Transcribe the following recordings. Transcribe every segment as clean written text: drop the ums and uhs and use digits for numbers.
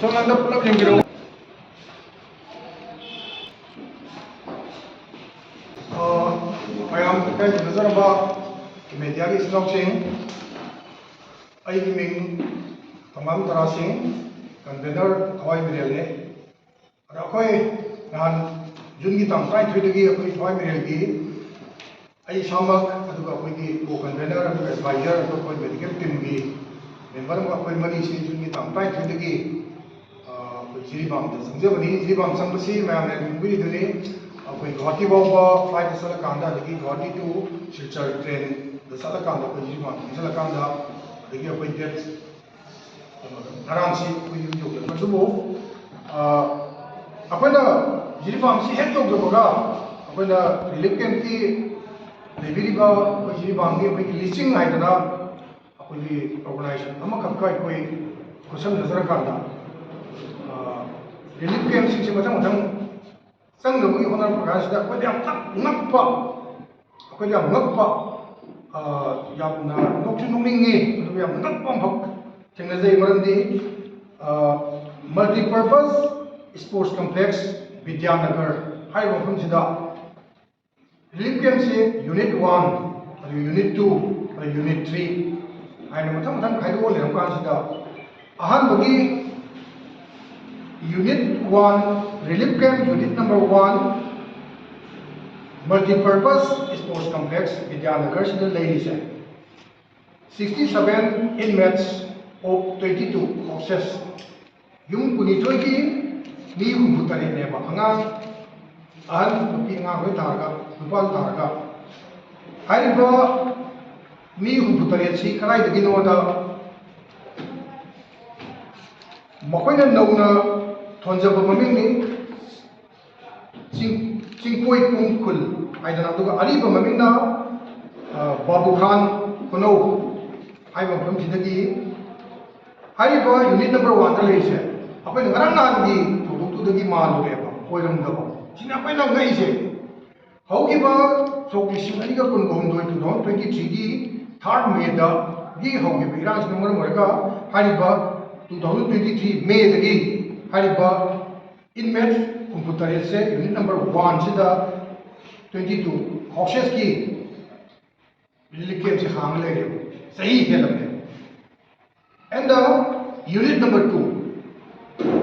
सोनांदा pull-up यंगिरो ma'am कई नजरबा media की stock Singh Ming तमाम तरा सिंह कन्वेनर थवाई मिरेले अखोई नहान जून की तांग ट्राई थ्री अखोई थवाई मिरेल की आई सामक अखोई की को कन्वेनर एडवाइजर अखोई मेडिकल टीम की मेंबर अखोई मनी से जून की तांग ट्राई थ्री की जिरीबाम संजबनी जिरीबाम संबसी मैम ने मुंबई अखोई गुवाहाटी बाउबा फ्लाइट चल कांदा गुवाहाटी टू सिलचर ट्रेन चल कांदा अखोई जिरीबाम चल कांदा अखोई डेट नारांसी अखोई यूट्यूब मदुबो अखोइना जिरीबाम से हेड तौजबगा अखोइना रिलीफ कैंप की लेबिरिबा अखोई जिरीबाम की अखोई लिस्टिंग हाइदना अखोई ऑर्गेनाइजेशन अमखक अखोई खुसम नजर कांदा रिलीफ कैंप से मथंग मथंग चंगनबगी होनारपगासिदा अखोई याम ngakpa अखोई याम ngakpa यामना नोक्सु नोंनिंगे अदु याम ngakpa भक थेंगनाजै मरंदी मल्टीपर्पज स्पोर्ट्स कॉम्प्लेक्स विद्यानगर हाई मफमसिदा रिलीफ कैंप से यूनिट 1 अदु यूनिट 2 अदु यूनिट 3 हाइना मथंग मथंग खाइदो लेमकासिदा अहानबगी Unit 1 Relief Camp Unit number 1 Multi-purpose Sports Complex Vidyanagar Sida Ladies 67 inmates of 22 houses Yung Kunitoy ki Ni Humputare Neba Angang Ahan Nupi Angang Hoy Taraga Nupal Taraga Hariba Ni Humputare Si Karay Dagi Noda Makoyna Nauna थोंजब ममिंगनी चिंकोई पुंखुल आइदना दुगा अरीब ममिंगना बाबू खान कुनो हाई मफम सिदगी हाइबा यूनिट नंबर 1 दा लेसे अखोइ ngरang nan gi थोदुदगी मालुरेबा ओइरमदबा सिना अखोइना ngैसे हौगिबा सोकिसिंग अनिगा कुनगोमदोय 2023 gi 3rd May da gi हौगिबा इरांस नंबर मरगा हाइबा 2023 May दगी हरिबा इनमेट कंप्यूटर से यूनिट नंबर 1 सिदा 22 हॉस्टेस की रिलीफ कैंप से हांग ले सही हेलम and unit number 2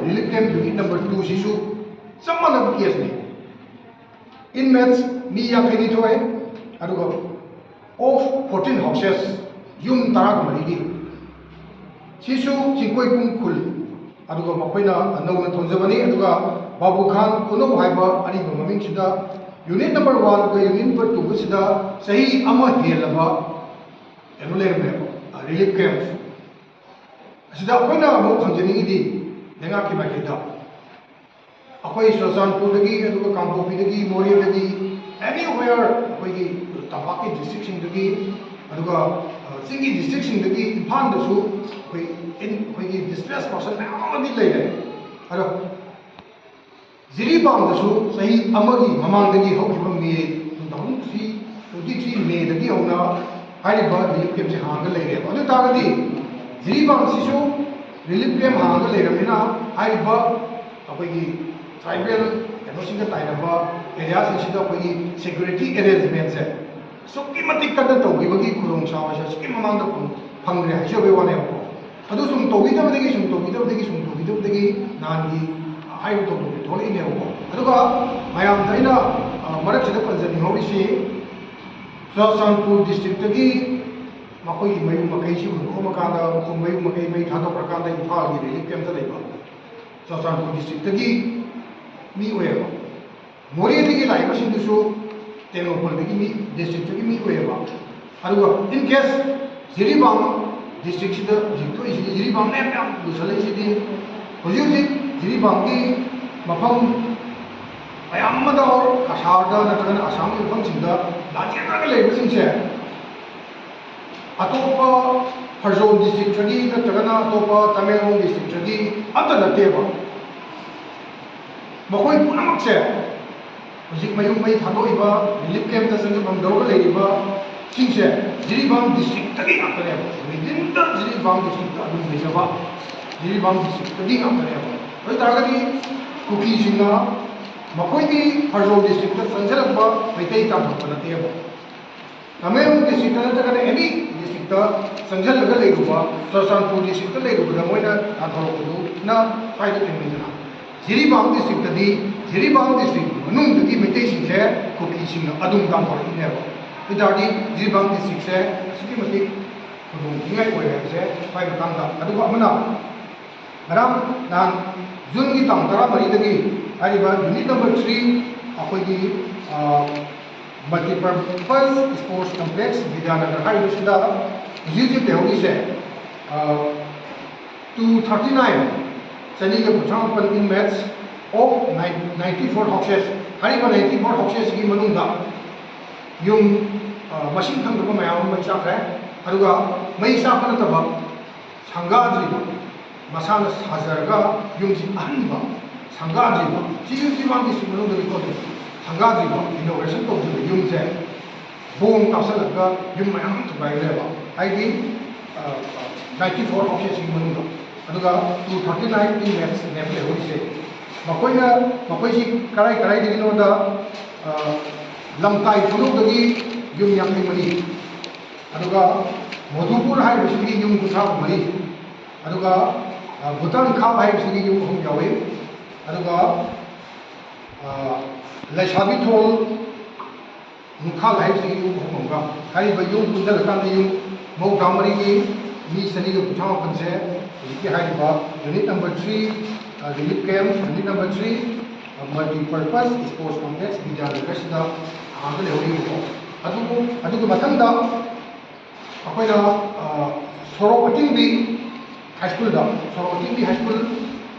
relief camp unit number 2 सिसु सम्मान केस ने इनमेट्स मी याखैनि थोय अदुगा ऑफ 14 हॉस्टेस युम ताराग मरिगी सिसु चिंकोई पुंखुल अदुगा मखोइना अनौना थोंजबनी अदुगा बाबू खान कुनो हाइबा अरिबा ममिंग सिदा यूनिट नंबर 1 का यूनिट नंबर 2 सिदा सही अमा हेलबा एनुलेरमे रिलीफ कैंप सिदा अखोइना मो खंजनिगिदी लेंगा की माइकेदा अखोइ सुल्तानपुर दगी अदुगा कांगपोपी दगी मोरिया दगी एनीवेयर अखोइगी तंबाकी डिस्ट्रिक्ट सिंग दगी अदुगा सिंगी डिस्ट्रिक्ट सिंग दगी इम्फाल दसु अखोइ अखोइगी डिस्प्लेस पर्सन मैम लेरे अदो जिरीबाम दसु सही अमगी ममांगदगी हौखिबा मे 2023 मे दगी हौना हाइबा रिलीफ कैंप से हांग लेरे अदु तागदी जिरीबाम सिसु रिलीफ कैंप हांग लेरमिना हाइबा अखोइगी ट्राइबल कनोसिंग ताइनबा एरिया सिंसिदा अखोइगी सिक्योरिटी अरेंजमेंट से सुकी मतिक कद तौगिबगी खुरोंग सावा से सुकी ममांग फंगरे हाइसोबे वाने अदु सुम तौगिदबदगी नानगी हाइब तौदो थोलैने हो अदुगा मयाम दैना मरक से पंजनी होरिसी सुल्तानपुर डिस्ट्रिक्ट की मखोई मयु मकई सि हुनको मकांदा मयु मकई मई थादो प्रकांदा इम्फाल की रिलीफ कैंप लेबा सुल्तानपुर डिस्ट्रिक्ट की मी ओएबा मोरी दगी लाइबा सिंदुसु तेंगोपल दगी मी डिस्ट्रिक्ट की मी ओएबा अदुगा इन केस जिरीबाम डिस्ट्रिक्ट सिदा जितो इसी जिरीबाम ने मैम दुसले सिदी हुजी जिरीबाम की मफम अयामदा और कसारदा नतगन असम की मफम सिंदा लाजेना लेबा सिंसे अतोपा हरजोम डिस्ट्रिक्ट की नतगन अतोपा तमेंगलोंग डिस्ट्रिक्ट की अत नतेबा मखोई पुनमक से हुजी मयु मई थादोइबा रिलीफ कैंप तसंग बंदौर लेरिबा सिंसे जिरीबाम डिस्ट्रिक्ट की आतने विदिन द जिरीबाम डिस्ट्रिक्ट अदु लेजबा ꯖꯤꯔꯤꯕꯥꯝ ꯗꯤꯁꯇ꯭ꯔꯤꯛꯇꯗꯤ ꯉꯥꯛꯇꯅꯦꯕ ꯑꯗꯨ ꯇꯥꯔꯒꯗꯤ ꯀꯨꯀꯤꯁꯤꯡꯅ ꯃꯈꯣꯏꯗꯤ ꯐꯔꯖꯧ ꯗꯤꯁꯇ꯭ꯔꯤꯛꯇ ꯆꯪꯁꯤꯜꯂꯛꯄ ꯃꯩꯇꯩ ꯇꯥꯟꯊꯣꯛꯄ ꯅꯠꯇꯦꯕ ꯇꯃꯦꯡꯂꯣꯡ ꯗꯤꯁꯇ꯭ꯔꯤꯛꯇ ꯅꯠꯇ꯭ꯔꯒꯅ ꯑꯦꯅꯤ ꯗꯤꯁꯇ꯭ꯔꯤꯛꯇ ꯆꯪꯁꯤꯜꯂꯒ ꯂꯩꯔꯨꯕ ꯆꯨꯔꯆꯥꯟꯄꯨꯔ ꯗꯤꯁꯇ꯭ꯔꯤꯛꯇ ꯂꯩꯔꯨꯕꯗ ꯃꯣꯏꯅ ꯇꯥꯟꯊꯣꯔꯛꯄꯗꯨꯅ ꯁ꯭ꯋꯥꯏꯗ ꯊꯦꯡꯅꯩꯗꯅ ꯖꯤꯔꯤꯕꯥꯝ ꯗꯤꯁꯇ꯭ꯔꯤꯛꯇꯗꯤ ꯖꯤꯔꯤꯕꯥꯝ ꯗꯤꯁꯇ꯭ꯔꯤꯛ ꯃꯅꯨꯡꯗꯒꯤ ꯃꯩꯇꯩꯁꯤꯡꯁꯦ ꯀꯨꯀꯤꯁꯤꯡꯅ ꯑꯗꯨꯝ ꯇꯥꯟꯊꯣꯔꯛꯏꯅꯦꯕ ꯑꯗꯨ ꯑꯣꯏꯇꯥꯔꯗꯤ ꯖꯤꯔꯤꯕꯥꯝ ꯗꯤꯁꯇ꯭ꯔꯤꯛꯁꯦ ꯑꯁꯨꯛꯀꯤ ꯃꯇꯤꯛ ꯈꯨꯗꯣꯡꯊꯤꯅꯤꯡꯉꯥꯏ ꯑꯣꯏ ꯍꯥꯏꯕꯁꯦ ꯁ꯭ꯋꯥꯏ ꯃꯇꯥꯡꯗ ꯑꯗꯨꯒ ꯑꯃꯅ ꯉꯔꯥꯡ ꯅꯍꯥꯟ ꯖꯨꯟꯒꯤ ꯇꯥꯡ 14ꯗꯒꯤ ꯍꯥꯏꯔꯤꯕ ꯌꯨꯅꯤꯠ ꯅꯝꯕꯔ 3 ꯑꯩꯈꯣꯏꯒꯤ ꯃꯜꯇꯤꯄꯔꯄꯁ ꯁ꯭ꯄꯣꯔꯠꯁ ꯀꯝꯄ꯭ꯂꯦꯛꯁ ꯕꯤꯗ꯭ꯌꯥꯅꯒꯔ ꯍꯥꯏꯔꯤꯕꯁꯤꯗ ꯍꯧꯖꯤꯛ ꯍꯧꯖꯤꯛ ꯂꯩꯍꯧꯔꯤꯁꯦ 239 ꯆꯅꯤꯒ 38 inmates of 94 houses ꯍꯥꯏꯔꯤꯕ 94 houses ꯒꯤ ꯃꯅꯨꯡꯗ ꯌꯨꯝ ꯃꯁꯤꯡ ꯈꯪꯗꯕ ꯃꯌꯥꯝ ꯑꯃ ꯃꯩ ꯆꯥꯛꯈ꯭ꯔꯦ ꯑꯗꯨꯒ ꯃꯩ ꯆꯥꯛꯄ ꯅꯠꯇꯕ ꯁꯪꯒꯥꯗ꯭ꯔꯤꯕ ꯃꯁꯥꯅ ꯁꯥꯖꯔꯒ ꯌꯨꯝꯁꯤ ꯑꯍꯟꯕ ꯁꯪꯒꯥꯗ꯭ꯔꯤꯕ ꯖꯤꯔꯤꯕꯥꯝ ꯗꯤꯁꯇ꯭ꯔꯤꯛ ꯃꯅꯨꯡꯗꯗꯤ ꯈꯣꯠꯇꯦ ꯁꯪꯒꯥꯗ꯭ꯔꯤꯕ ꯏꯅꯣꯒ꯭ꯔꯦꯁꯟ ꯇꯧꯗ꯭ꯔꯤꯕ ꯌꯨꯝꯁꯦ ꯕꯣꯝ ꯀꯥꯞꯁꯤꯜꯂꯒ ꯌꯨꯝ ꯃꯌꯥꯝ ꯊꯨꯒꯥꯏꯈ꯭ꯔꯦꯕ ꯍꯥꯏꯗꯤ 94 houses ꯒꯤ ꯃꯅꯨꯡꯗ ꯑꯗꯨꯒ 239 inmates ꯅꯦꯕ ꯂꯩꯍꯧꯔꯤꯁꯦ ꯃꯈꯣꯏꯁꯤ ꯀꯗꯥꯏꯗꯒꯤꯅꯣꯗ ꯂꯝꯇꯥꯏ ꯈꯨꯅꯧꯗꯒꯤ ꯌꯨꯝ 54 ꯑꯗꯨꯒ ꯃꯙꯨꯄꯨꯔ ꯍꯥꯏꯔꯤꯕꯁꯤꯒꯤ ꯌꯨꯝ 34 ꯑꯗꯨꯒ ꯚꯨꯇꯥꯟ ꯈꯥꯞ ꯍꯥꯏꯔꯤꯕꯁꯤꯒꯤ ꯌꯨꯝ 3 ꯌꯥꯎꯏ ꯑꯗꯨꯒ ꯂꯩꯁꯥꯕꯤꯊꯣꯜ ꯅꯨꯡꯈꯥꯜ ꯍꯥꯏꯕꯁꯤꯒꯤ ꯌꯨꯝ 3 ꯑꯃꯒ ꯍꯥꯏꯔꯤꯕ ꯌꯨꯝ ꯄꯨꯟꯁꯤꯜꯂꯀꯥꯟꯗ ꯌꯨꯝ 94ꯒꯤ ꯃꯤ 298ꯁꯦ ꯍꯧꯖꯤꯛꯀꯤ ꯍꯥꯏꯔꯤꯕ ꯌꯨꯅꯤꯠ ꯅꯝꯕꯔ 3 ꯔꯤꯂꯤꯐ ꯀꯦꯝ unit number 3 multipurpose sports complex ꯕꯤꯗ꯭ꯌꯥꯅꯒꯔꯁꯤꯗ ꯑꯍꯥꯟꯕ ꯂꯩꯍꯧꯔꯤꯕꯀꯣ ꯑꯗꯨꯒꯤ ꯃꯊꯪꯗ ꯑꯩꯈꯣꯏꯅ ꯁꯣꯔꯣꯛ ꯑꯇꯤꯡꯕꯤ ꯍꯥꯏ ꯁ꯭ꯀꯨꯜꯗ ꯁꯣꯔꯣꯛ ꯑꯇꯤꯡꯕꯤ ꯍꯥꯏ ꯁ꯭ꯀꯨꯜ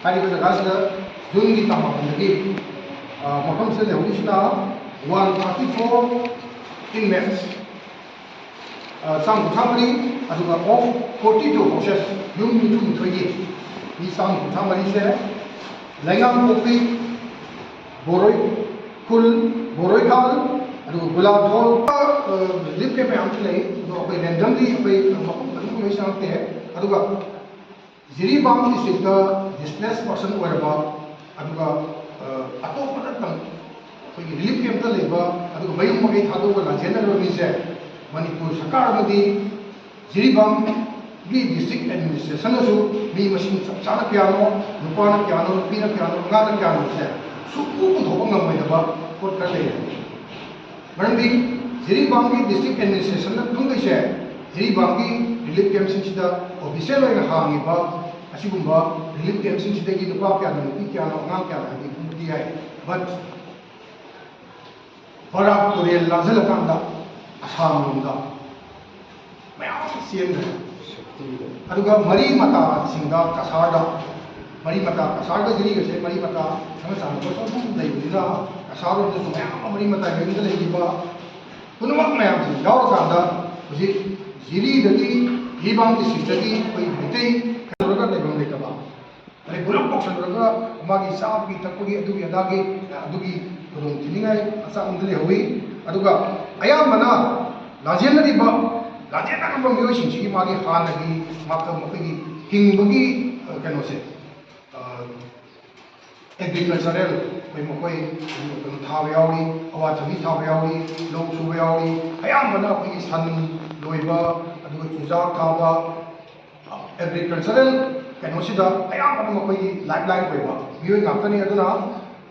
ꯍꯥꯏꯔꯤꯕ ꯖꯒꯥꯁꯤꯗ ꯖꯨꯟꯒꯤ ꯇꯥꯡ 8ꯗꯒꯤ ꯃꯐꯝꯁꯤꯗ ꯂꯩꯍꯧꯔꯤꯁꯤꯅ 134 inmates ꯆꯥꯝ 34 ꯑꯗꯨꯒ of 42 houses ꯌꯨꯝ 92ꯒꯤ ꯃꯤ ꯆꯥꯝ 34ꯁꯦ ꯂꯩꯉꯥꯝꯄꯣꯛꯄꯤ ꯕꯣꯔꯣꯏꯈꯨꯜ ꯕꯣꯔꯣꯏꯈꯥꯜ ꯑꯗꯨꯒ ꯒꯨꯂꯥꯊꯣꯜ ꯔꯤꯂꯤꯐ ꯀꯦꯝ ꯃꯌꯥꯝꯁꯨ ꯂꯩ ꯑꯗꯣ ꯑꯩꯈꯣꯏ ꯔꯦꯟꯗꯝꯂꯤ ꯑꯩꯈꯣꯏ ꯃꯐꯝ ꯑꯗꯨꯝ ꯂꯣꯏ ꯆꯪꯉꯛꯇꯦ ꯑꯗꯨꯒ ꯖꯤꯔꯤꯕꯥꯝ ꯗꯤꯁꯇ꯭ꯔꯤꯛꯇ ꯗꯤꯁꯄ꯭ꯂꯦꯁ ꯄꯔꯁꯟ ꯑꯣꯏꯔꯕ ꯑꯗꯨꯒ ꯑꯇꯣꯞꯄꯗꯇꯪ ꯑꯩꯈꯣꯏꯒꯤ ꯔꯤꯂꯤꯐ ꯀꯦꯝꯞꯇ ꯂꯩꯕ ꯑꯗꯨꯒ ꯃꯌꯨꯝ ꯃꯀꯩ ꯊꯥꯗꯣꯛꯑꯒ ꯂꯥꯟꯖꯦꯟꯅꯔꯕ ꯃꯤꯁꯦ ꯃꯅꯤꯄꯨꯔ ꯁꯔꯀꯥꯔ ꯑꯃꯗꯤ ꯖꯤꯔꯤꯕꯥꯝꯒꯤ ꯗꯤꯁꯇ꯭ꯔꯤꯛ ꯑꯦꯗꯃꯤꯅꯤꯁꯇ꯭ꯔꯦꯁꯟꯅꯁꯨ ꯃꯤ ꯃꯁꯤꯡ ꯆꯞ ꯆꯥꯅ ꯀꯌꯥꯅꯣ ꯅꯨꯄꯥꯅ ꯀꯌꯥꯅꯣ ꯅꯨꯄꯤꯅ ꯀꯌꯥꯅꯣ ꯑꯉꯥꯡꯅ ꯀꯌꯥꯅꯣꯁꯦ ꯁꯨꯛꯄꯨ ꯄꯨꯊꯣꯛꯄ ꯉꯝꯃꯣꯏꯗꯕ ꯄꯣꯠ ꯈꯔ ꯂꯩꯔꯦ ꯃꯔꯝꯗꯤ ꯖꯤꯔꯤꯕꯥꯝꯒꯤ ꯗꯤꯁꯇ꯭ꯔꯤꯛ ꯑꯦꯗꯃꯤꯅꯤꯁꯇ꯭ꯔꯦꯁꯟꯅ ꯈꯪꯗꯣꯏꯁꯦ ꯖꯤꯔꯤꯕꯥꯝꯒꯤ ꯔꯤꯂꯤꯐ ꯀꯦꯝꯞꯁꯤꯡꯁꯤꯗ ꯑꯣꯐꯤꯁꯤꯌꯦꯜ ꯑꯣꯏꯅ ꯍꯥꯡꯉꯤꯕ ꯑꯁꯤꯒꯨꯝꯕ ꯔꯤꯂꯤꯐ ꯀꯦꯝꯞꯁꯤꯡꯁꯤꯗꯒꯤ ꯅꯨꯄꯥ ꯀꯌꯥꯅꯣ ꯅꯨꯄꯤ ꯀꯌꯥꯅꯣ ꯑꯉꯥꯡ ꯀꯌꯥꯅꯣ ꯍꯥꯏꯕꯗꯤ ꯈꯪꯕꯗꯤ ꯌꯥꯏ ꯕꯠ ꯕꯔꯥꯛ ꯇꯨꯔꯦꯜ ꯂꯥꯟꯁꯤꯜꯂꯀꯥꯟꯗ ꯑꯁꯥꯝꯂꯣꯝꯗ ꯃꯌꯥꯝ ꯆꯦꯟꯈ꯭ꯔꯦ ꯑꯗꯨꯒ ꯃꯔꯤ ꯃꯇꯥꯁꯤꯡꯗ ꯀꯁꯥꯔꯗ ꯃꯔꯤ ꯃꯇꯥ ꯀꯁꯥꯔꯒ ꯖꯤꯔꯤꯒꯁꯦ ꯃꯔꯤ ꯃꯇꯥ ꯈꯪꯅ ꯆꯥꯟꯅꯕ ꯑꯗꯨꯝ ꯂꯩꯕꯅꯤꯅ ꯀꯁꯥꯔꯣꯝꯗꯁꯨ ꯃꯌꯥꯝ ꯑꯃ ꯃꯔꯤ ꯃꯇꯥ ꯃꯌꯨꯝꯗ ꯂꯩꯈꯤꯕ ꯄꯨꯝꯅꯃꯛ ꯃꯌꯥꯝꯁꯤ ꯌꯥꯎꯔꯀꯥꯟꯗ ꯍꯧꯖꯤꯛ ꯖꯤꯔꯤꯗꯒꯤ ꯖꯤꯔꯤꯕꯥꯝ ꯗꯤꯁꯇ꯭ꯔꯤꯛꯇꯒꯤ ꯑꯩꯈꯣꯏ ꯃꯩꯇꯩ ꯈꯔꯒ ꯂꯩꯐꯝ ꯂꯩꯇꯕ ꯑꯗꯩ ꯄꯨꯂꯞ ꯀꯧꯁꯜꯂꯨꯔꯒ ꯃꯥꯒꯤ ꯆꯥꯕꯒꯤ ꯊꯛꯄꯒꯤ ꯑꯗꯨꯒꯤ ꯑꯗꯨꯒꯤ ꯈꯨꯗꯣꯡꯊꯤꯅꯤꯡꯉꯥꯏ ꯃꯆꯥꯛ ꯑꯃꯗ ꯂꯩꯍꯧꯋꯤ ꯑꯗꯨꯒ ꯑꯌꯥꯝꯕꯅ ꯂꯥꯟꯖꯦꯟꯅꯔꯤꯕ ꯃꯤꯑꯣꯏꯁꯤꯡꯁꯤꯒꯤ ꯃꯥꯒꯤ ꯍꯥꯟꯅꯒꯤ ꯃꯈꯣꯏꯒꯤ ꯍꯤꯡꯕꯒꯤ ꯀꯩꯅꯣꯁꯦ ꯑꯦꯒ꯭ꯔꯤꯀꯜꯆꯔꯦꯜ ꯃꯈꯣꯏ ꯀꯩꯅꯣ ꯊꯥꯕ ꯌꯥꯎꯔꯤ ꯑꯋꯥꯊꯕꯤ ꯊꯥꯕ ꯌꯥꯎꯔꯤ ꯂꯧ ꯁꯨꯕ ꯌꯥꯎꯔꯤ ꯑꯌꯥꯝꯕꯅ ꯑꯩꯈꯣꯏꯒꯤ ꯁꯟ ꯂꯣꯏꯕ ꯑꯗꯨꯒ ꯆꯨꯖꯥꯛ ꯊꯥꯕ ꯑꯦꯒ꯭ꯔꯤꯀꯜꯆꯔꯦꯜ ꯀꯩꯅꯣꯁꯤꯗ ꯑꯌꯥꯝꯕꯅ ꯃꯈꯣꯏꯒꯤ ꯂꯥꯏꯐ ꯂꯥꯏꯟ ꯑꯣꯏꯕ ꯃꯤꯑꯣꯏ ꯉꯥꯛꯇꯅꯤ ꯑꯗꯨꯅ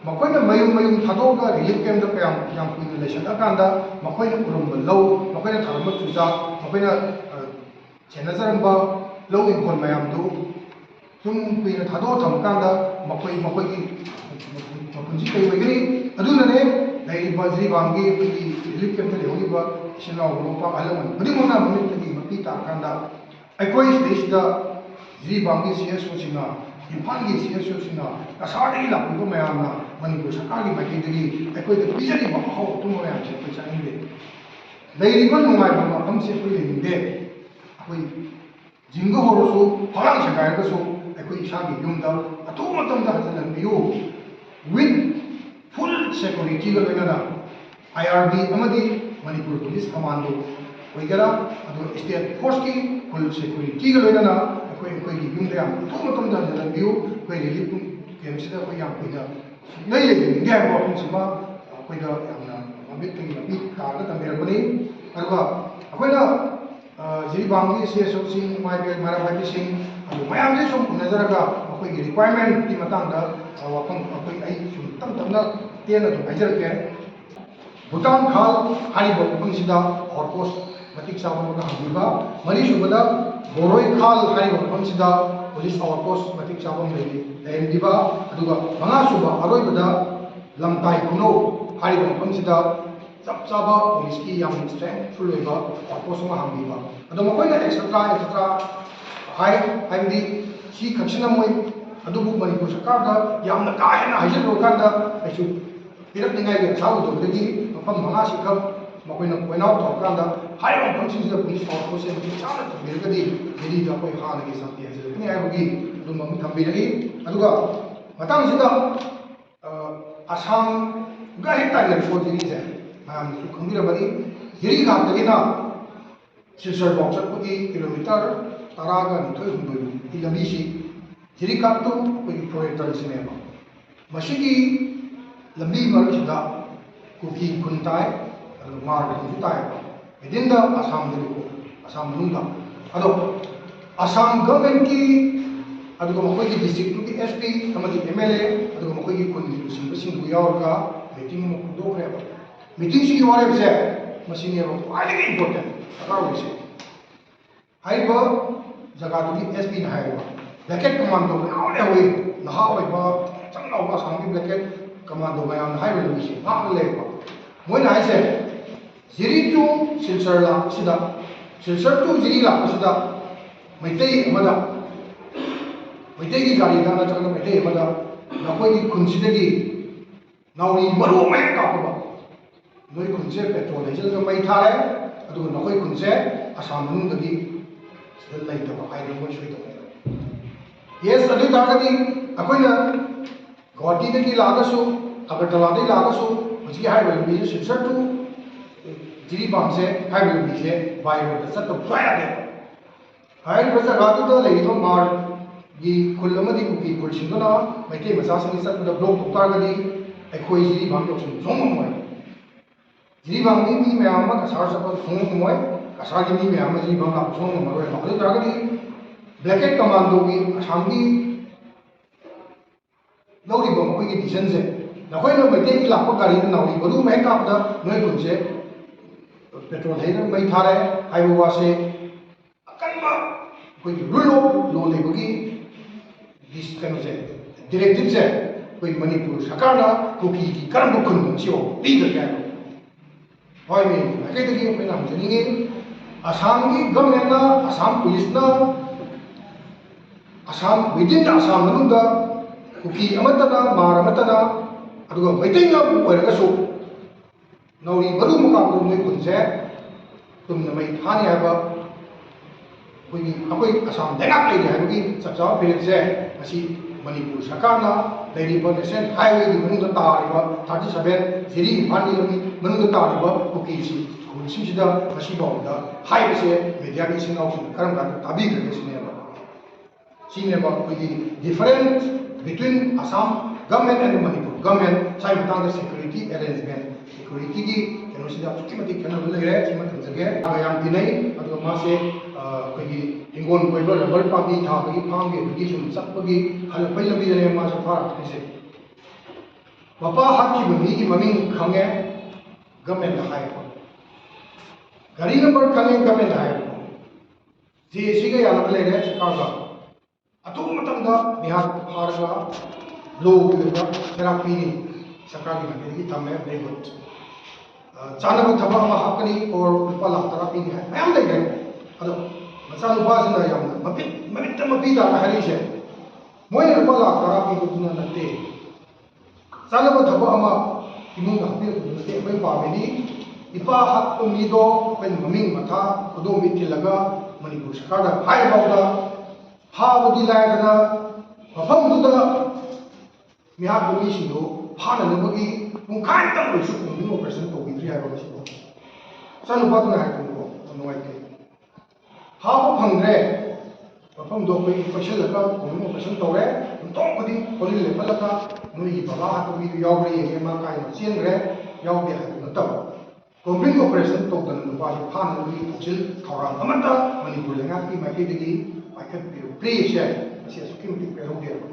ꯃꯈꯣꯏꯅ ꯃꯌꯨꯝ ꯊꯥꯗꯣꯛꯑꯒ ꯔꯤꯂꯤꯐ ꯀꯦꯝꯞꯇ ꯌꯥꯝ ꯀꯨꯏꯅ ꯂꯩꯁꯜꯂꯀꯥꯟꯗ ꯃꯈꯣꯏꯅ ꯎꯔꯝꯕ ꯂꯧ ꯃꯈꯣꯏꯅ ꯊꯥꯔꯝꯕ ꯆꯨꯖꯥꯛ ꯃꯈꯣꯏꯅ ꯁꯦꯟꯅꯖꯔꯝꯕ ꯂꯧ ꯏꯪꯈꯣꯜ ꯃꯌꯥꯝꯗꯨ ꯁꯨꯝ ꯀꯨꯏꯅ ꯊꯥꯗꯣꯛꯑ ꯊꯝꯃꯀꯥꯟꯗ ꯃꯈꯣꯏꯒꯤ ꯃꯄꯨꯟꯁꯤ ꯀꯔꯤ ꯑꯣꯏꯒꯅꯤ ꯑꯗꯨꯅꯅꯦ ꯂꯩꯔꯤꯕ ꯖꯤꯔꯤꯕꯥꯝꯒꯤ ꯑꯩꯈꯣꯏꯒꯤ ꯔꯤꯂꯤꯐ ꯀꯦꯝꯞꯇ ꯂꯩꯍꯧꯔꯤꯕ ꯏꯆꯤꯟ ꯏꯅꯥꯎ ꯃꯄꯥ ꯑꯍꯜ ꯂꯃꯟ ꯈꯨꯗꯤꯡꯃꯛꯅ ꯃꯃꯤꯠꯇꯒꯤ ꯃꯄꯤ ꯇꯥꯔꯀꯥꯟꯗ ꯑꯩꯈꯣꯏ ꯁꯤꯗꯩꯁꯤꯗ ꯖꯤꯔꯤꯕꯥꯝꯒꯤ CSOꯁꯤꯡꯅ ꯏꯝꯐꯥꯜꯒꯤ CSOꯁꯤꯡꯅ ꯀꯁꯥꯔꯗꯒꯤ ꯂꯥꯛꯄꯤꯕ ꯃꯌꯥꯝꯅ ꯃꯅꯤꯄꯨꯔ ꯁꯔꯀꯥꯔꯒꯤ ꯃꯥꯏꯀꯩꯗꯒꯤ ꯑꯩꯈꯣꯏꯗ ꯄꯤꯖꯔꯤꯕ ꯑꯍꯥꯎ ꯑꯊꯨꯝꯕ ꯃꯌꯥꯝꯁꯦ ꯑꯩꯈꯣꯏ ꯆꯥꯅꯤꯡꯗꯦ ꯂꯩꯔꯤꯕ ꯅꯨꯡꯉꯥꯏꯕ ꯃꯐꯝꯁꯦ ꯑꯩꯈꯣꯏ ꯂꯩꯅꯤꯡꯗꯦ ꯑꯩꯈꯣꯏ ꯖꯤꯡꯒ ꯍꯧꯔꯁꯨ ꯐꯛꯂꯥꯡ ꯁꯦꯒꯥꯏꯔꯒꯁꯨ ꯑꯩꯈꯣꯏ ꯏꯁꯥꯒꯤ ꯌꯨꯝꯗ ꯑꯊꯨꯕ ꯃꯇꯝꯗ ꯍꯟꯖꯤꯜꯍꯟꯕꯤꯌꯨ ꯋꯤꯠ ꯐꯨꯜ ꯁꯦꯀꯨꯔꯤꯇꯤꯒ ꯂꯣꯏꯅꯅ IRB ꯑꯃꯗꯤ ꯃꯅꯤꯄꯨꯔ ꯄꯨꯂꯤꯁ ꯀꯃꯥꯟꯗꯣ ꯑꯣꯏꯒꯦꯔꯥ ꯑꯗꯨꯒ ꯁ꯭ꯇꯦꯠ ꯐꯣꯔꯁꯀꯤ ꯐꯨꯜ ꯁꯦꯀꯨꯔꯤꯇꯤꯒ ꯂꯣꯏꯅꯅ ꯑꯩꯈꯣꯏꯒꯤ ꯌꯨꯝꯗ ꯌꯥꯝ ꯑꯊꯨꯕ ꯃꯇꯝꯗ ꯍꯟꯖꯤꯜꯍꯟꯕꯤꯌꯨ ꯑꯩꯈꯣꯏ ꯔꯤꯂꯤꯐ ꯀꯦꯝꯞꯁꯤꯗ ꯑꯩꯈꯣꯏ ꯌꯥꯝ ꯀꯨꯏꯅ ꯁꯨꯡꯂꯩ ꯂꯩꯖꯅꯤꯡꯗꯦ ꯍꯥꯏꯕ ꯋꯥꯐꯝꯁꯤꯃ ꯑꯩꯈꯣꯏꯗ ꯌꯥꯝꯅ ꯃꯃꯤꯠꯇꯒꯤ ꯃꯄꯤ ꯇꯥꯔꯒ ꯇꯝꯕꯤꯔꯛꯄꯅꯤ ꯑꯗꯨꯒ ꯑꯩꯈꯣꯏꯅ ꯖꯤꯔꯤꯕꯥꯝꯒꯤ CSOꯁꯤꯡ ꯃꯥꯏꯔꯥꯕꯥꯏꯕꯤꯁꯤꯡ ꯑꯗꯨ ꯃꯌꯥꯝꯁꯦ ꯁꯨꯝ ꯎꯅꯖꯔꯒ ꯃꯈꯣꯏꯒꯤ ꯔꯤꯀ꯭ꯋꯥꯏꯔꯃꯦꯟꯠꯀꯤ ꯃꯇꯥꯡꯗ ꯋꯥꯐꯝ ꯑꯩ ꯁꯨꯝ ꯇꯞ ꯇꯞꯅ ꯇꯦꯟꯅ ꯑꯗꯨꯝ ꯍꯥꯏꯖꯔꯛꯀꯦ ꯚꯨꯇꯥꯟ ꯈꯥꯜ ꯍꯥꯏꯔꯤꯕ ꯃꯐꯝꯁꯤꯗ ꯑꯥꯎꯠꯄꯣꯁꯠ ꯃꯇꯤꯛ ꯆꯥꯕ ꯑꯃꯒ ꯍꯥꯡꯕꯤꯕ ꯃꯔꯤꯁꯨꯕꯗ ꯕꯣꯔꯣꯏ ꯈꯥꯜ ꯍꯥꯏꯔꯤꯕ ꯃꯐꯝꯁꯤꯗ ꯄꯨꯂꯤꯁ ꯑꯥꯎꯠꯄꯣꯁꯠ ꯃꯇꯤꯛ ꯆꯥꯕ ꯑꯃ ꯂꯩꯍꯟꯕꯤꯕ ꯑꯗꯨꯒ ꯃꯉꯥꯁꯨꯕ ꯑꯔꯣꯏꯕꯗ ꯂꯝꯇꯥꯏ ꯈꯨꯅꯧ ꯍꯥꯏꯔꯤꯕ ꯃꯐꯝꯁꯤꯗ ꯆꯞ ꯆꯥꯕ ꯄꯨꯂꯤꯁꯀꯤ ꯌꯥꯝꯅ ꯁ꯭ꯇꯔꯦꯡꯐꯨꯜ ꯑꯣꯏꯕ ꯑꯥꯎꯠꯄꯣꯁꯠ ꯑꯃ ꯍꯥꯡꯕꯤꯕ ꯑꯗꯣ ꯃꯈꯣꯏꯅ ꯑꯦꯛꯁꯇ꯭ꯔꯥ ꯍꯥꯏꯕꯗꯤ ꯁꯤ ꯈꯛꯁꯤꯅ ꯃꯣꯏ ꯑꯗꯨꯕꯨ ꯃꯅꯤꯄꯨꯔ ꯁꯔꯀꯥꯔꯗ ꯌꯥꯝꯅ ꯀꯥ ꯍꯦꯟꯅ ꯍꯥꯏꯖꯤꯜꯂꯨꯔ ꯀꯥꯟꯗ ꯀꯩꯁꯨ ꯄꯤꯔꯛꯅꯤꯡꯉꯥꯏꯒꯤ ꯑꯁꯥ ꯎꯗꯕꯗꯒꯤ ꯃꯐꯝ ꯃꯉꯥꯁꯤꯈꯛ ꯃꯈꯣꯏꯅ ꯄꯣꯏꯟꯠ ꯑꯥꯎꯠ ꯇꯧꯔꯀꯥꯟꯗ ꯍꯥꯏꯔꯤꯕ ꯃꯐꯝꯁꯤꯡꯁꯤꯗ ꯄꯨꯂꯤꯁ ꯑꯥꯎꯠꯄꯣꯁꯠꯁꯦ ꯃꯇꯤꯛ ꯆꯥꯅ ꯊꯝꯕꯤꯔꯒꯗꯤ ꯗꯦꯜꯂꯤꯗ ꯑꯩꯈꯣꯏ ꯍꯥꯟꯅꯒꯤ ꯁꯥꯟꯇꯤ ꯍꯟꯖꯤꯜꯂꯛꯀꯅꯤ ꯍꯥꯏꯕꯒꯤ ꯑꯗꯨꯝꯕ ꯑꯃ ꯊꯝꯕꯤꯔꯛꯏ ꯑꯗꯨꯒ ꯃꯇꯥꯡꯁꯤꯗ ꯑꯁꯥꯝꯒ ꯍꯦꯛ ꯇꯥꯏꯅꯔꯛꯄ ꯖꯤꯔꯤꯁꯦ ꯃꯌꯥꯝꯅꯁꯨ ꯈꯪꯕꯤꯔꯕꯅꯤ ꯖꯤꯔꯤ ꯉꯥꯛꯇꯒꯤꯅ ꯁꯤꯜꯆꯔꯐꯥꯎ ꯆꯠꯄꯒꯤ ꯀꯤꯂꯣꯃꯤꯇꯔ 12-8ꯒꯤ ꯂꯝꯕꯤꯁꯤ ꯖꯤꯔꯤ ꯀꯥꯞꯇꯨ ꯑꯩꯈꯣꯏꯒꯤ ꯐꯣꯔꯦꯇꯔꯁꯤꯅꯦꯕ ꯃꯁꯤꯒꯤ ꯂꯝꯕꯤ ꯃꯔꯛꯁꯤꯗ ꯀꯨꯀꯤ ꯈꯨꯟ ꯇꯥꯏ ꯑꯗꯨꯒ ꯃꯥꯔ ꯈꯨꯟꯁꯨ ꯇꯥꯏꯕ ꯋꯤꯗꯤꯟ ꯗ ꯑꯁꯥꯝꯗꯅꯤꯀꯣ ꯑꯁꯥꯝ ꯃꯅꯨꯡꯗ ꯑꯗꯣ ꯑꯁꯥꯝ ꯒꯚꯔꯟꯃꯦꯟꯠꯀꯤ ꯑꯗꯨꯒ ꯃꯈꯣꯏꯒꯤ ꯗꯤꯁꯇ꯭ꯔꯤꯛꯇꯨꯒꯤ SP ꯑꯃꯗꯤ MLA ꯑꯗꯨꯒ ꯃꯈꯣꯏꯒꯤ ꯈꯨꯟꯒꯤ ꯂꯨꯆꯤꯡꯕꯁꯤꯡꯗꯨ ꯌꯥꯎꯔꯒ ꯃꯤꯇꯤꯡ ꯑꯃ ꯈꯣꯡꯗꯣꯛꯈ꯭ꯔꯦꯕ ꯃꯤꯇꯤꯡꯁꯤꯒꯤ ꯋꯥꯔꯦꯞꯁꯦ ꯃꯁꯤꯅꯦꯕ ꯈ꯭ꯋꯥꯏꯗꯒꯤ ꯏꯝꯄꯣꯔꯇꯦꯟ ꯗꯔꯀꯥꯔ ꯑꯣꯏꯔꯤꯁꯦ ꯍꯥꯏꯔꯤꯕ ꯖꯒꯥꯗꯨꯒꯤ SPꯅ ꯍꯥꯏꯔꯤꯕ ꯕ꯭ꯂꯦꯀꯦꯠ ꯀꯃꯥꯟꯗꯣ ꯃꯌꯥꯝ ꯂꯩꯍꯧꯏ ꯅꯍꯥ ꯑꯣꯏꯕ ꯆꯪ ꯂꯥꯎꯕ ꯑꯁꯥꯝꯒꯤ ꯕ꯭ꯂꯦꯀꯦꯠ ꯀꯃꯥꯟꯗꯣ ꯃꯌꯥꯝꯅ ꯍꯥꯏꯔꯤꯕ ꯂꯝꯕꯤꯁꯦ ꯉꯥꯛꯅ ꯂꯩꯌꯦꯕ ꯃꯣꯏꯅ ꯍꯥꯏꯁꯦ ꯖꯤꯔꯤ ꯇꯨ ꯁꯤꯜꯆꯔ ꯂꯥꯛꯄꯁꯤꯗ ꯁꯤꯜꯆꯔ ꯇꯨ ꯖꯤꯔꯤ ꯂꯥꯛꯄꯁꯤꯗ ꯃꯩꯇꯩ ꯑꯃꯗ ꯃꯩꯇꯩꯒꯤ ꯒꯥꯔꯤꯗ ꯅꯠꯇ꯭ꯔꯒꯅ ꯃꯩꯇꯩ ꯑꯃꯗ ꯅꯈꯣꯏꯒꯤ ꯈꯨꯟꯁꯤꯗꯒꯤ ꯅꯥꯎꯔꯤ ꯃꯔꯨ ꯑꯃ ꯍꯦꯛ ꯀꯥꯞꯄꯕ ꯅꯣꯏ ꯈꯨꯟꯁꯦ ꯄꯦꯇ꯭ꯔꯣꯜ ꯍꯩꯖꯤꯜꯂꯒ ꯃꯩ ꯊꯥꯔꯦ ꯑꯗꯨꯒ ꯅꯈꯣꯏ ꯈꯨꯟꯁꯦ ꯑꯁꯥꯝ ꯃꯅꯨꯡꯗꯒꯤ ꯁꯤꯗ ꯂꯩꯇꯕ ꯍꯥꯏꯗꯅ ꯃꯣꯏ ꯁꯣꯏꯗꯕ ꯌꯦꯁ ꯑꯗꯨ ꯑꯣꯏꯇꯥꯔꯒꯗꯤ ꯑꯩꯈꯣꯏꯅ ꯒꯨꯋꯥꯍꯥꯇꯤꯗꯒꯤ ꯂꯥꯛꯑꯒꯁꯨ ꯑꯒꯔꯇꯂꯥꯗꯒꯤ ꯂꯥꯛꯑꯒꯁꯨ ꯍꯧꯖꯤꯛꯀꯤ ꯍꯥꯏꯔꯤꯕ ꯂꯝꯕꯤꯁꯦ ꯁꯤꯜꯆꯔ ꯇꯨ ꯖꯤꯔꯤꯕꯥꯝꯁꯦ ꯍꯥꯏꯔꯤꯕ ꯂꯝꯕꯤꯁꯦ ꯕꯥꯏ ꯔꯣꯗꯇ ꯆꯠꯇꯕ ꯁꯨꯡꯌꯥ ꯌꯥꯗꯦꯕ ꯍꯥꯏꯔꯤꯕ ꯖꯒꯥꯗꯨꯗ ꯂꯩꯔꯤꯕ ꯃꯥꯔꯒꯤ ꯈꯨꯜ ꯑꯃꯗꯤ ꯀꯨꯀꯤ ꯈꯨꯜꯁꯤꯡꯗꯨꯅ ꯃꯩꯇꯩ ꯃꯆꯥꯁꯤꯡꯒꯤ ꯆꯠꯄꯗ ꯕ꯭ꯂꯣꯛ ꯇꯧ ꯇꯥꯔꯒꯗꯤ ꯑꯩꯈꯣꯏ ꯖꯤꯔꯤꯕꯥꯝ ꯌꯧꯁꯤꯟꯕ ꯁꯨꯡꯉꯝ ꯉꯝꯃꯣꯏ ꯖꯤꯔꯤꯕꯥꯝꯒꯤ ꯃꯤ ꯃꯌꯥꯝ ꯑꯃ ꯀꯁꯥꯔ ꯆꯠꯄ ꯁꯨꯡꯉꯝꯉꯝꯃꯣꯏ ꯀꯁꯥꯔꯒꯤ ꯃꯤ ꯃꯌꯥꯝ ꯑꯃ ꯖꯤꯔꯤꯕꯥꯝ ꯂꯥꯛꯄ ꯁꯨꯡꯉꯝ ꯉꯝꯃꯔꯣꯏ ꯑꯗꯨ ꯑꯣꯏꯇꯥꯔꯒꯗꯤ ꯕ꯭ꯂꯦꯀꯦꯠ ꯀꯃꯥꯟꯗꯣꯒꯤ ꯑꯁꯥꯝꯒꯤ ꯂꯧꯔꯤꯕ ꯃꯈꯣꯏꯒꯤ ꯗꯤꯁꯤꯖꯟꯁꯦ ꯅꯈꯣꯏꯅ ꯃꯩꯇꯩꯒꯤ ꯂꯥꯛꯄ ꯒꯥꯔꯤꯗ ꯅꯥꯎꯔꯤ ꯃꯔꯨ ꯑꯃ ꯍꯦꯛ ꯀꯥꯞꯄꯗ ꯅꯣꯏ ꯈꯨꯟꯁꯦ ꯄꯦꯇ꯭ꯔꯣꯜ ꯍꯩꯔꯒ ꯃꯩ ꯊꯥꯔꯦ ꯍꯥꯏꯕ ꯋꯥꯁꯦ ꯑꯀꯟꯕ ꯑꯩꯈꯣꯏꯒꯤ ꯔꯨꯜ ꯑꯣꯐ ꯂꯣ ꯂꯩꯕꯒꯤ ꯀꯩꯅꯣꯁꯦ ꯗꯤꯔꯦꯛꯇꯤꯞꯁꯦ ꯑꯩꯈꯣꯏ ꯃꯅꯤꯄꯨꯔ ꯁꯔꯀꯥꯔꯅ ꯀꯨꯀꯤꯒꯤ ꯀꯔꯝꯕ ꯈꯨꯟꯗꯣ ꯁꯤꯐꯥꯎ ꯄꯤꯗ꯭ꯔꯒꯦ ꯍꯥꯏꯕ ꯍꯣꯏ ꯃꯥꯏꯀꯩꯗꯒꯤ ꯑꯩꯈꯣꯏꯅ ꯍꯪꯖꯅꯤꯡꯉꯤ ꯑꯁꯥꯝꯒꯤ ꯒꯚꯔꯟꯃꯦꯟꯠꯅ ꯑꯁꯥꯝ ꯄꯨꯂꯤꯁꯅ ꯑꯁꯥꯝ ꯋꯤꯗꯤꯟ ꯗ ꯑꯁꯥꯝ ꯃꯅꯨꯡꯗ ꯀꯨꯀꯤ ꯑꯃꯠꯇꯅ ꯃꯥꯔ ꯑꯃꯠꯇꯅ ꯑꯗꯨꯒ ꯃꯩꯇꯩꯅ ꯑꯣꯏꯔꯒꯁꯨ ꯅꯥꯎꯔꯤ ꯃꯔꯨ ꯑꯃ ꯀꯥꯞꯄꯗ ꯃꯣꯏ ꯈꯨꯟꯁꯦ ꯇꯨꯝꯅ ꯃꯩ ꯊꯥꯅꯤ ꯍꯥꯏꯕ ꯑꯩꯈꯣꯏ ꯑꯁꯥꯝ ꯂꯩꯉꯥꯛ ꯂꯩꯔꯤ ꯍꯥꯏꯕꯒꯤ ꯆꯞ ꯆꯥꯕ ꯐꯤꯔꯦꯞꯁꯦ ꯉꯁꯤ ꯃꯅꯤꯄꯨꯔ ꯁꯔꯀꯥꯔꯅ ꯂꯩꯔꯤꯕ ꯅꯦꯁꯅꯦꯜ ꯍꯥꯏꯋꯦꯒꯤ ꯃꯅꯨꯡꯗ ꯇꯥꯔꯤꯕ 37 ꯖꯤꯔꯤ ꯏꯝꯐꯥꯜꯒꯤ ꯂꯝꯕꯤ ꯃꯅꯨꯡꯗ ꯇꯥꯔꯤꯕ ꯈꯨꯜꯁꯤꯡꯁꯤꯗ ꯉꯁꯤꯐꯥꯎꯕꯗ ꯍꯥꯏꯕꯁꯦ ꯃꯦꯗꯤꯌꯥꯒꯤ ꯏꯆꯤꯟ ꯏꯅꯥꯎꯁꯤꯡꯅ ꯀꯔꯝ ꯀꯥꯟꯗ ꯇꯥꯕꯤꯈ꯭ꯔꯒꯦ ꯁꯤꯅꯦꯕ ꯑꯩꯈꯣꯏꯒꯤ difference between Assam government and Manipur government ꯁꯥꯏ ꯃꯇꯥꯡꯗ ꯁꯦꯀ꯭ꯌꯨꯔꯤꯇꯤ ꯑꯦꯔꯦꯟꯖꯃꯦꯟꯠ ꯁꯦꯀ꯭ꯌꯨꯔꯤꯇꯤꯒꯤ ꯀꯩꯅꯣꯁꯤꯗ ꯑꯗꯨꯛꯀꯤ ꯃꯇꯤꯛ ꯈꯦꯠꯅꯕ ꯂꯩꯔꯦ ꯁꯤꯃ ꯊꯝꯖꯒꯦ ꯌꯥꯝ ꯇꯤꯟꯅꯩ ꯑꯗꯨꯒ ꯃꯥꯁꯦ ꯑꯩꯈꯣꯏꯒꯤ ꯍꯤꯡꯒꯣꯜ ꯀꯣꯏꯕ ꯔꯕꯔ ꯄꯥꯝꯕꯤ ꯊꯥꯕꯒꯤ ꯐꯥꯝꯒꯤ ꯑꯗꯨꯒꯤ ꯁꯨꯝ ꯆꯠꯄꯒꯤ ꯍꯜꯂꯛꯄꯒꯤ ꯂꯝꯕꯤꯗꯅꯦ ꯃꯥꯁꯦ ꯐꯥꯔꯛꯇꯣꯏꯁꯦ ꯃꯄꯥ ꯍꯥꯠꯈꯤꯕ ꯃꯤꯒꯤ ꯃꯃꯤꯡ ꯈꯪꯉꯦ ꯒꯚꯔꯟꯃꯦꯟꯠꯅ ꯍꯥꯏꯔꯛꯄ ꯒꯥꯔꯤ ꯅꯝꯕꯔ ꯈꯪꯉꯦ ꯒꯚꯔꯟꯃꯦꯟꯠꯅ ꯍꯥꯏꯔꯛꯄ JSCꯒ ꯌꯥꯅꯕ ꯂꯩꯔꯦ ꯁꯔꯀꯥꯔꯒ ꯑꯊꯨꯕ ꯃꯇꯝꯗ ꯃꯤꯍꯥꯠ ꯐꯥꯔꯒ ꯂꯣꯒꯤ ꯑꯣꯏꯕ ꯆꯩꯔꯥꯛ ꯄꯤꯅꯤ ꯁꯔꯀꯥꯔꯒꯤ ꯃꯥꯏꯀꯩꯗꯒꯤ ꯊꯝꯃꯦ ꯚꯦꯔꯤ ꯒꯨꯗ ꯆꯥꯅꯕ ꯊꯕꯛ ꯑꯃ ꯍꯥꯞꯀꯅꯤ ꯑꯣꯔ ꯂꯨꯄꯥ ꯂꯥꯛ 10 ꯄꯤꯅꯤ ꯍꯥꯏ ꯃꯌꯥꯝ ꯂꯩꯈ꯭ꯔꯦ ꯑꯗꯣ ꯃꯆꯥꯅꯨꯄꯥꯁꯤꯅ ꯌꯥꯝꯅ ꯃꯃꯤꯠꯇ ꯃꯄꯤ ꯇꯥꯅ ꯍꯥꯏꯔꯛꯏꯁꯦ ꯃꯣꯏꯅ ꯂꯨꯄꯥ ꯂꯥꯛ 10 ꯄꯤꯕꯗꯨꯅ ꯅꯠꯇꯦ ꯆꯥꯅꯕ ꯊꯕꯛ ꯑꯃ ꯏꯃꯨꯡꯗ ꯍꯥꯞꯄꯤꯔꯛꯄꯗꯨ ꯅꯠꯇꯦ ꯑꯩꯈꯣꯏ ꯄꯥꯝꯃꯤꯅꯤ ꯏꯄꯥ ꯍꯥꯠꯄ ꯃꯤꯗꯣ ꯑꯩꯈꯣꯏꯅ ꯃꯃꯤꯡ ꯃꯊꯥ ꯈꯨꯗꯣꯝꯕꯤ ꯊꯤꯜꯂꯒ ꯃꯅꯤꯄꯨꯔ ꯁꯔꯀꯥꯔꯗ ꯍꯥꯏꯐꯥꯎꯗ ꯐꯥꯕꯗꯤ ꯂꯥꯏꯔꯗꯅ ꯃꯐꯝꯗꯨꯗ ꯃꯤꯍꯥꯠꯄ ꯃꯤꯁꯤꯡꯗꯨ ꯐꯥꯅꯅꯕꯒꯤ ꯄꯨꯡꯈꯥꯏꯇꯪ ꯑꯣꯏꯔꯁꯨ ꯀꯣꯝꯕꯤꯡ ꯑꯣꯄꯔꯦꯁꯟ ꯇꯧꯕꯤꯗ꯭ꯔꯤ ꯍꯥꯏꯕ ꯃꯁꯤꯗꯣ ꯏꯆꯥꯅꯨꯄꯥꯗꯨꯅ ꯍꯥꯏꯔꯛꯄꯅꯤꯀꯣ ꯅꯨꯡꯉꯥꯏꯇꯦ ꯐꯥꯕ ꯐꯪꯗ꯭ꯔꯦ ꯃꯐꯝꯗꯣ ꯑꯩꯈꯣꯏ ꯄꯩꯁꯜꯂꯒ ꯀꯣꯝꯕꯤꯡ ꯑꯣꯄꯔꯦꯁꯟ ꯇꯧꯔꯦ ꯌꯨꯝꯊꯣꯡ ꯈꯨꯗꯤꯡ ꯍꯣꯂꯤ ꯂꯦꯞꯍꯜꯂꯒ ꯅꯣꯏꯒꯤ ꯕꯕꯥ ꯍꯥꯠꯄ ꯃꯤꯗꯨ ꯌꯥꯎꯕ꯭ꯔꯥ ꯌꯦꯡꯉꯦ ꯃꯥ ꯀꯥꯏꯅ ꯆꯦꯟꯈ꯭ꯔꯦ ꯌꯥꯎꯗꯦ ꯍꯥꯏꯕ ꯅꯠꯇꯕ ꯀꯣꯝꯕꯤꯡ ꯑꯣꯄꯔꯦꯁꯟ ꯇꯧꯗꯅ ꯅꯨꯄꯥꯁꯤ ꯐꯥꯅꯕꯒꯤ ꯊꯧꯁꯤꯜ ꯊꯧꯔꯥꯡ ꯑꯃꯠꯇ ꯃꯅꯤꯄꯨꯔ ꯂꯩꯉꯥꯛꯀꯤ ꯃꯥꯏꯀꯩꯗꯒꯤ ꯄꯥꯏꯈꯠꯄꯤꯔꯛꯇ꯭ꯔꯤꯁꯦ ꯃꯁꯤ ꯑꯁꯨꯛꯀꯤ ꯃꯇꯤꯛ ꯄꯦꯜꯍꯧꯗꯦꯕ